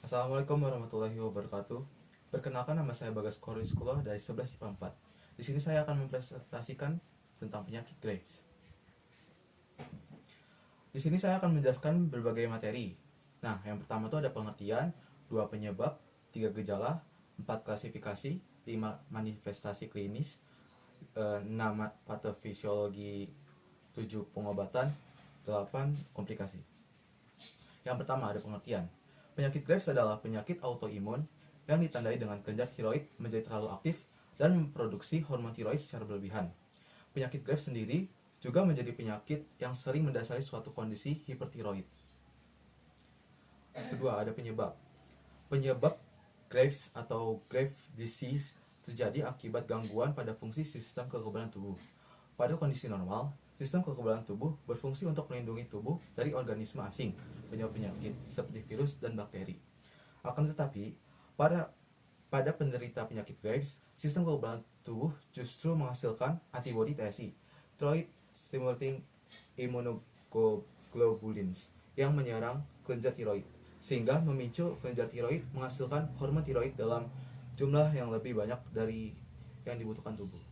Assalamualaikum warahmatullahi wabarakatuh. Perkenalkan, nama saya Bagas Koriskulo dari 11 IPA 4. Di sini saya akan mempresentasikan tentang penyakit Graves. Di sini saya akan menjelaskan berbagai materi. Nah, yang pertama itu ada pengertian, 2 penyebab, 3 gejala, 4 klasifikasi, 5 manifestasi klinis, 6 patofisiologi, 7 pengobatan, 8 komplikasi. Yang pertama ada pengertian. Penyakit Graves adalah penyakit autoimun yang ditandai dengan kelenjar tiroid menjadi terlalu aktif dan memproduksi hormon tiroid secara berlebihan. Penyakit Graves sendiri juga menjadi penyakit yang sering mendasari suatu kondisi hipertiroid. Kedua, ada penyebab. Penyebab Graves atau Graves disease terjadi akibat gangguan pada fungsi sistem kekebalan tubuh. Pada kondisi normal, sistem kekebalan tubuh berfungsi untuk melindungi tubuh dari organisme asing, penyebab penyakit seperti virus dan bakteri. Akan tetapi, pada penderita penyakit Graves, sistem kekebalan tubuh justru menghasilkan antibodi TSI, Thyroid Stimulating Immunoglobulins, yang menyerang kelenjar tiroid, sehingga memicu kelenjar tiroid menghasilkan hormon tiroid dalam jumlah yang lebih banyak dari yang dibutuhkan tubuh.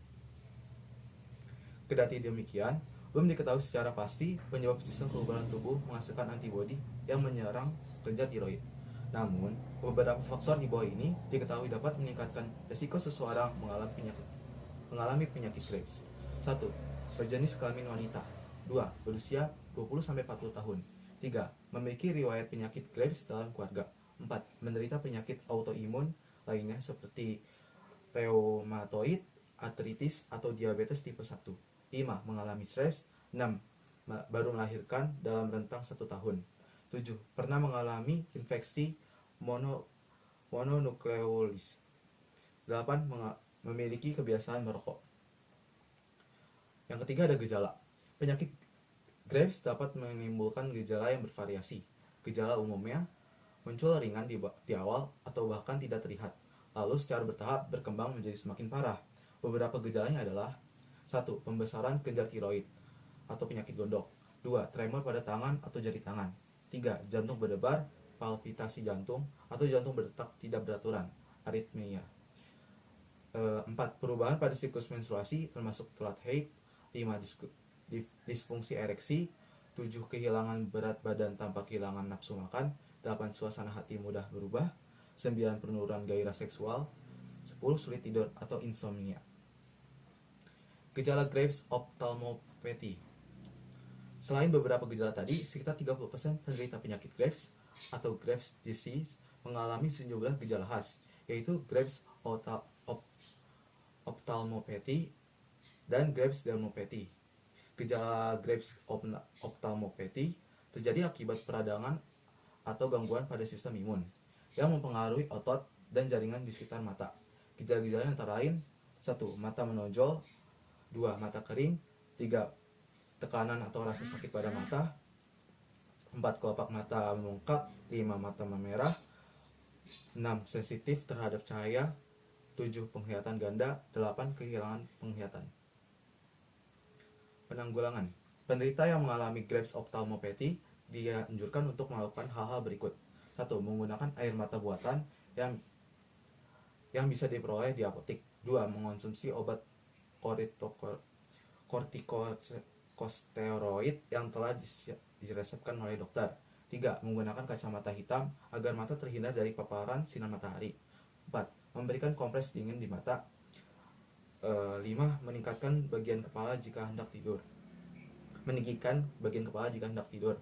Kendati demikian, belum diketahui secara pasti penyebab sistem kekebalan tubuh menghasilkan antibodi yang menyerang kelenjar tiroid. Namun, beberapa faktor di bawah ini diketahui dapat meningkatkan risiko seseorang mengalami penyakit Graves. 1. Berjenis kelamin wanita. 2. Berusia 20-40 tahun. 3. Memiliki riwayat penyakit Graves dalam keluarga. 4. Menderita penyakit autoimun lainnya seperti reumatoid, artritis, atau diabetes tipe 1. 5. Mengalami stres. 6. Baru melahirkan dalam rentang 1 tahun. 7. Pernah mengalami infeksi mononukleosis. 8. Memiliki kebiasaan merokok. Yang ketiga ada gejala. Penyakit Graves dapat menimbulkan gejala yang bervariasi. Gejala umumnya muncul ringan di awal atau bahkan tidak terlihat, lalu secara bertahap berkembang menjadi semakin parah. Beberapa gejalanya adalah: 1. Pembesaran kelenjar tiroid atau penyakit gondok. 2. Tremor pada tangan atau jari tangan. 3. Jantung berdebar, palpitasi jantung, atau jantung berdetak tidak beraturan, aritmia. 4. Perubahan pada siklus menstruasi termasuk telat haid. 5. Disfungsi ereksi. 7. Kehilangan berat badan tanpa kehilangan nafsu makan. 8. Suasana hati mudah berubah. 9. Penurunan gairah seksual. 10. Sulit tidur atau insomnia. Gejala Graves ophthalmopathy. Selain beberapa gejala tadi, sekitar 30% penderita penyakit Graves atau Graves disease mengalami sejumlah gejala khas, yaitu Graves ophthalmopathy dan Graves dermopathy. Gejala Graves ophthalmopathy terjadi akibat peradangan atau gangguan pada sistem imun yang mempengaruhi otot dan jaringan di sekitar mata. Gejala-gejala antara lain: 1. Mata menonjol. 2. Mata kering. 3. Tekanan atau rasa sakit pada mata. 4. Kelopak mata membengkak. 5. Mata memerah. 6. Sensitif terhadap cahaya. 7. Penglihatan ganda. 8. Kehilangan penglihatan. Penanggulangan. Penderita yang mengalami Graves ophthalmopathy dianjurkan untuk melakukan hal-hal berikut. 1. Menggunakan air mata buatan yang bisa diperoleh di apotik. 2. Mengonsumsi obat kortikosteroid yang telah diresepkan oleh dokter. 3. Menggunakan kacamata hitam agar mata terhindar dari paparan sinar matahari. 4. Memberikan kompres dingin di mata. 5. Meningkatkan bagian kepala jika hendak tidur. Meninggikan bagian kepala jika hendak tidur.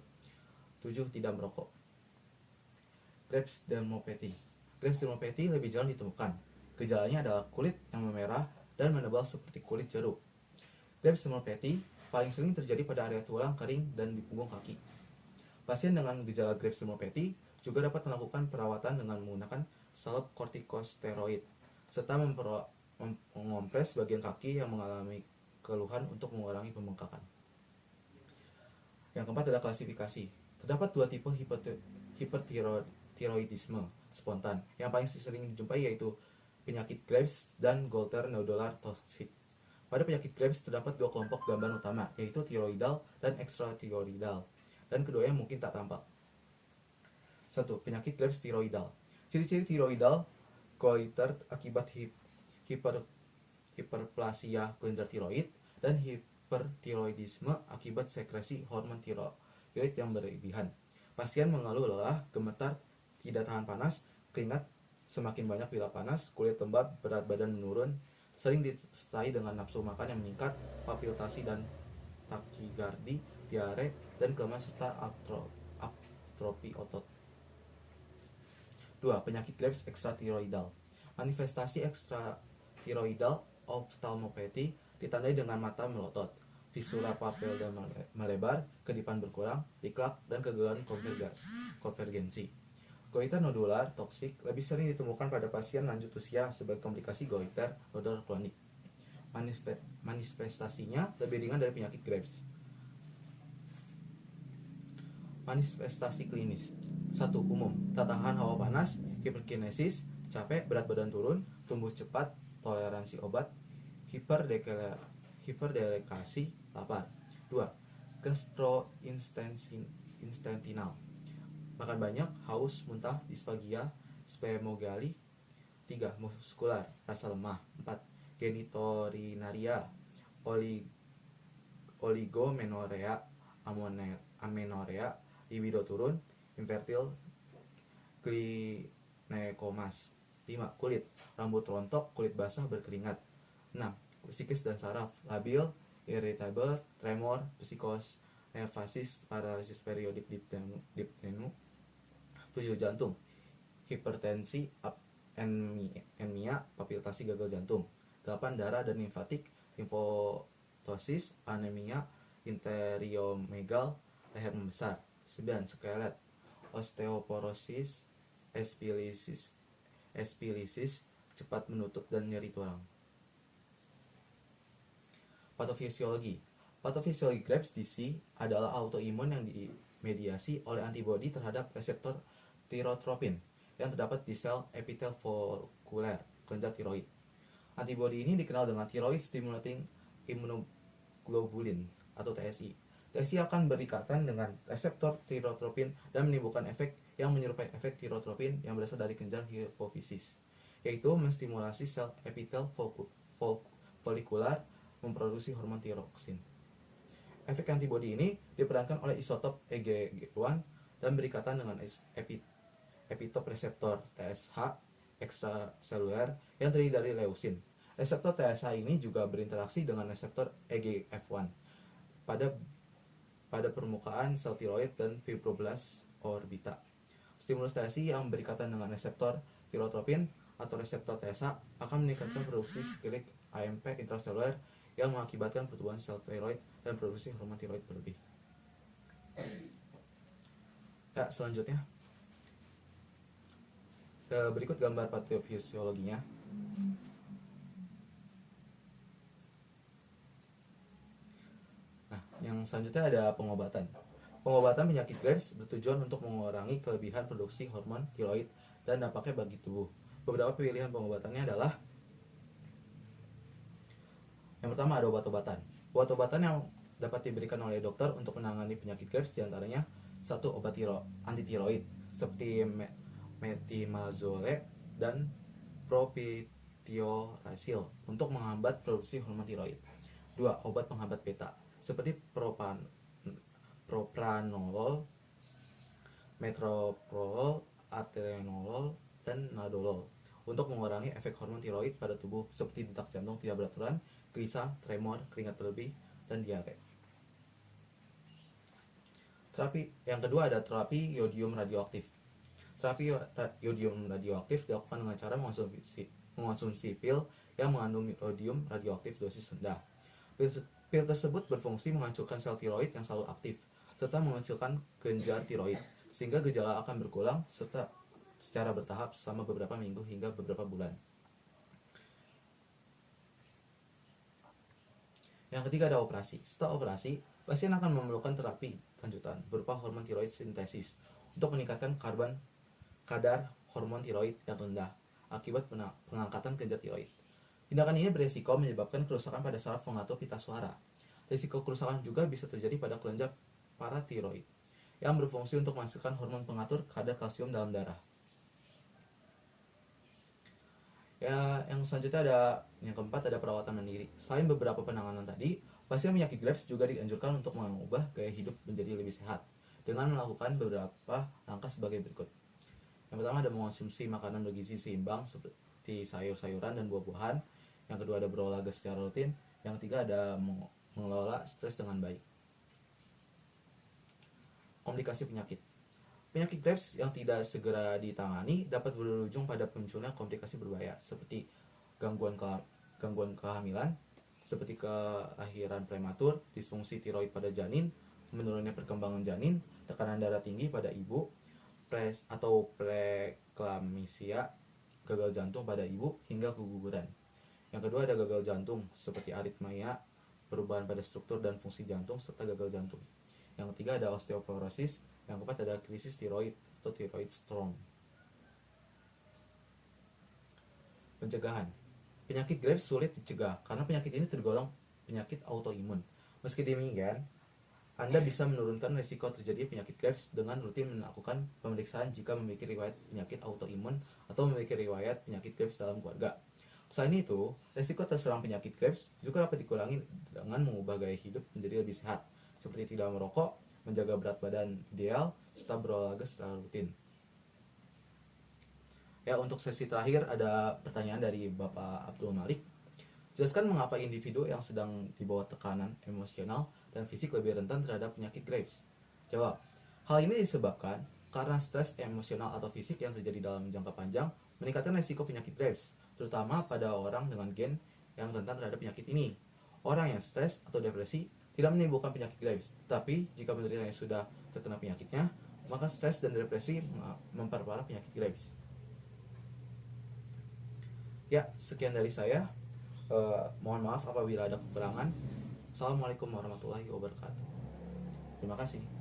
7. Tidak merokok. Graves dermopathy. Graves dermopathy lebih jarang ditemukan. Gejalanya adalah kulit yang memerah dan menebal seperti kulit jeruk. Graves dermopathy paling sering terjadi pada area tulang kering dan di punggung kaki. Pasien dengan gejala Graves dermopathy juga dapat melakukan perawatan dengan menggunakan salep kortikosteroid serta mengompres bagian kaki yang mengalami keluhan untuk mengurangi pembengkakan. Yang keempat adalah klasifikasi. Terdapat 2 tipe hipertiroidisme spontan. Yang paling sering dijumpai yaitu penyakit Graves dan Goiter nodular toxic. Pada penyakit Graves terdapat 2 kelompok gambaran utama, yaitu tiroidal dan ekstratiroidal, dan keduanya mungkin tak tampak. 1. Penyakit Krebs tiroidal. Ciri-ciri tiroidal goiter akibat hiperplasia kelenjar tiroid dan hipertiroidisme akibat sekresi hormon tiroid yang berlebihan. Pasien mengeluh lelah, gemetar, tidak tahan panas, keringat semakin banyak bila panas, kulit lembab, berat badan menurun, sering disertai dengan nafsu makan yang meningkat, palpitasi dan takikardi, diare, dan kelemahan serta atrofi otot. 2. Penyakit Krebs ekstratiroidal. Manifestasi ekstratiroidal ophthalmopathy ditandai dengan mata melotot, visura papilda melebar, kedipan berkurang, diklat, dan kegagalan konvergensi. Goiter nodular toksik lebih sering ditemukan pada pasien lanjut usia sebagai komplikasi goiter nodular kronik. Manifestasinya lebih ringan dari penyakit Krebs. Manifestasi klinis. 1. Umum, tak tahan hawa panas, hiperkinesis, capek, berat badan turun, tumbuh cepat, toleransi obat, hiperdelikasi, lapar. 2. Gastrointestinal, makan banyak, haus, muntah, disfagia, spermogali. 3. Muskular, rasa lemah. 4. Genitorinaria, oligomenorea, amenorea, libido turun, infertil, ginekomas. 5. Kulit, rambut rontok, kulit basah, berkeringat. 6. Psikis dan saraf, labil, irritable, tremor, psikos, nervasis, paralisis periodik diptenu. 7. Jantung, hipertensi, anemia, palpitasi, gagal jantung. 8. Darah dan limfatik, limfotosis, anemia, interiomegal, leher membesar. 9. Skelet, osteoporosis, espilisis, cepat menutup dan nyeri tulang. Patofisiologi. Patofisiologi Krebs DC adalah autoimun yang dimediasi oleh antibodi terhadap reseptor tirotropin yang terdapat di sel epitel folikuler kelenjar tiroid. Antibodi ini dikenal dengan thyroid stimulating immunoglobulin atau TSI. TSI akan berikatan dengan reseptor tirotropin dan menimbulkan efek yang menyerupai efek tirotropin yang berasal dari kelenjar hipofisis, yaitu menstimulasi sel epitel folikular memproduksi hormon tiroksin. Efek antibodi ini diperankan oleh isotop EGG1 dan berikatan dengan epitop reseptor TSH ekstraseluler yang terdiri dari leusin. Reseptor TSH ini juga berinteraksi dengan reseptor EGF1 pada permukaan sel tiroid dan fibroblast orbita. Stimulus TSI yang berikatan dengan reseptor tirotropin atau reseptor TSH akan meningkatkan produksi siklik AMP intraseluler yang mengakibatkan pertumbuhan sel tiroid dan produksi hormon tiroid berlebih. Ya, selanjutnya berikut gambar patofisiologinya. Nah, yang selanjutnya ada pengobatan. Pengobatan penyakit Krebs bertujuan untuk mengurangi kelebihan produksi hormon tiroid dan dampaknya bagi tubuh. Beberapa pilihan pengobatannya adalah: yang pertama ada obat-obatan. Obat-obatan yang dapat diberikan oleh dokter untuk menangani penyakit Krebs diantaranya: 1. Obat anti tiroid seperti metimazole dan propitioracil untuk menghambat produksi hormon tiroid. 2. Obat penghambat beta seperti propranolol, metoprolol, atenolol, dan nadolol untuk mengurangi efek hormon tiroid pada tubuh seperti detak jantung tidak beraturan, gelisah, tremor, keringat berlebih, dan diare. Terapi yang kedua ada terapi yodium radioaktif. Terapi yodium radioaktif dilakukan dengan cara mengonsumsi pil yang mengandung yodium radioaktif dosis rendah. Pil tersebut berfungsi menghancurkan sel tiroid yang selalu aktif, serta menghasilkan kelenjar tiroid, sehingga gejala akan berkurang serta secara bertahap selama beberapa minggu hingga beberapa bulan. Yang ketiga ada operasi. Setelah operasi, pasien akan memerlukan terapi lanjutan berupa hormon tiroid sintesis untuk meningkatkan kadar hormon tiroid yang rendah akibat pengangkatan kelenjar tiroid. Tindakan ini beresiko menyebabkan kerusakan pada saraf pengatur pita suara. Risiko kerusakan juga bisa terjadi pada kelenjar paratiroid yang berfungsi untuk menghasilkan hormon pengatur kadar kalsium dalam darah. Ya, yang selanjutnya yang keempat ada perawatan mandiri. Selain beberapa penanganan tadi, pasien penyakit Graves juga dianjurkan untuk mengubah gaya hidup menjadi lebih sehat dengan melakukan beberapa langkah sebagai berikut. Yang pertama ada mengonsumsi makanan bergizi seimbang seperti sayur-sayuran dan buah-buahan. Yang kedua ada berolahraga secara rutin. Yang ketiga ada mengelola stres dengan baik. Komplikasi penyakit. Penyakit Graves yang tidak segera ditangani dapat berujung pada munculnya komplikasi berbahaya seperti gangguan kehamilan, seperti kelahiran prematur, disfungsi tiroid pada janin, menurunnya perkembangan janin, tekanan darah tinggi pada ibu, atau preeklamsia, gagal jantung pada ibu, hingga keguguran. Yang kedua ada gagal jantung seperti aritmia, perubahan pada struktur dan fungsi jantung, serta gagal jantung. Yang ketiga ada osteoporosis. Yang keempat ada krisis tiroid atau tiroid storm. Pencegahan. Penyakit Graves sulit dicegah karena penyakit ini tergolong penyakit autoimun. Meski demikian, Anda bisa menurunkan risiko terjadi penyakit Graves dengan rutin melakukan pemeriksaan jika memiliki riwayat penyakit autoimun atau memiliki riwayat penyakit Graves dalam keluarga. Selain itu, risiko terserang penyakit Graves juga dapat dikurangi dengan mengubah gaya hidup menjadi lebih sehat, seperti tidak merokok, menjaga berat badan ideal, serta berolahraga secara rutin. Ya, untuk sesi terakhir ada pertanyaan dari Bapak Abdul Malik. Jelaskan mengapa individu yang sedang di bawah tekanan emosional dan fisik lebih rentan terhadap penyakit Graves. Jawab, hal ini disebabkan karena stres emosional atau fisik yang terjadi dalam jangka panjang meningkatkan risiko penyakit Graves, terutama pada orang dengan gen yang rentan terhadap penyakit ini. Orang yang stres atau depresi tidak menimbulkan penyakit Graves, tapi jika penderitanya sudah terkena penyakitnya, maka stres dan depresi memperparah penyakit Graves. Ya, sekian dari saya. Mohon maaf apabila ada kekurangan. Assalamualaikum warahmatullahi wabarakatuh. Terima kasih.